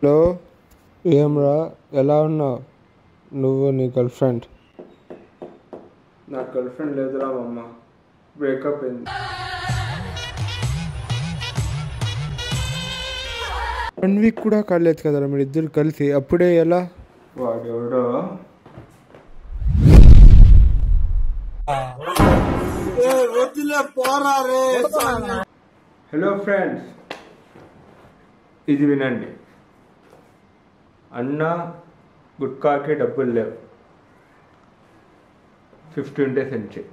Hello, ఏమ్రా, ఎలా ఉన్నావు? నువ్వు నీ గర్ల్ ఫ్రెండ్? నాకు గర్ల్ ఫ్రెండ్ లేదురా అమ్మ, బ్రేకప్ అయింది. 1 వీక్ కూడా కాలేదు కదరా మీరు ఇద్దరు కలిసి, అప్పుడే ఎలా? వాడెవడో హలో ఫ్రెండ్స్, ఇది వినండి. అన్న గుట్కాకి డబ్బులు లేవు, 50 ఉంటే సెండ్ చేయి.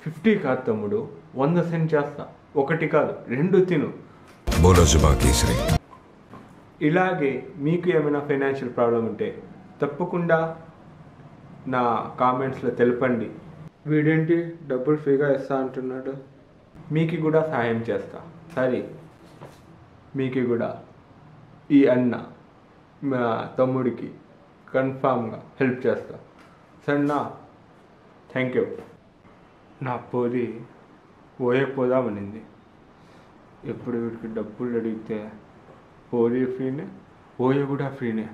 50 కాదు తమ్ముడు, 100 సెండ్ చేస్తా. 1 కాదు 2 తిను. ఇలాగే మీకు ఏమైనా ఫైనాన్షియల్ ప్రాబ్లం ఉంటే తప్పకుండా నా కామెంట్స్లో తెలపండి. వీడేంటి డబ్బులు ఫ్రీగా ఇస్తా అంటున్నాడు? మీకు కూడా సహాయం చేస్తా. సరే, మీకు కూడా ఈ అన్న మా తమ్ముడికి కన్ఫామ్గా హెల్ప్ చేస్తా. సరేనా? Thank you. నా పోలి పోదామనింది. ఎప్పుడు వీడికి డబ్బులు అడిగితే పోలి ఫ్రీనే, కూడా ఫ్రీనే.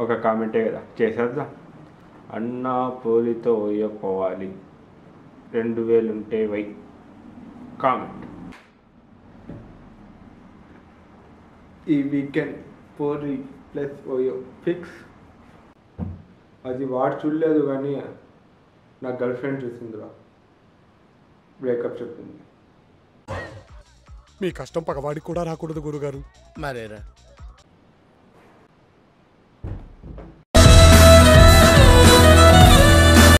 ఒక కామెంటే కదా, చేసేద్దాం. అన్న పోలితో పోవాలి, 2000 ఉంటే వై కామెంట్. ఈ వీకెండ్ పోలి ప్లస్ ఓయో ఫిక్స్. అది వాడు చూడలేదు కానీ నా గర్ల్ ఫ్రెండ్ చూసిందిరా, బ్రేకప్ చెప్పింది. మీ కష్టం పగవాడికి కూడా రాకూడదు గురుగారు. మరేరా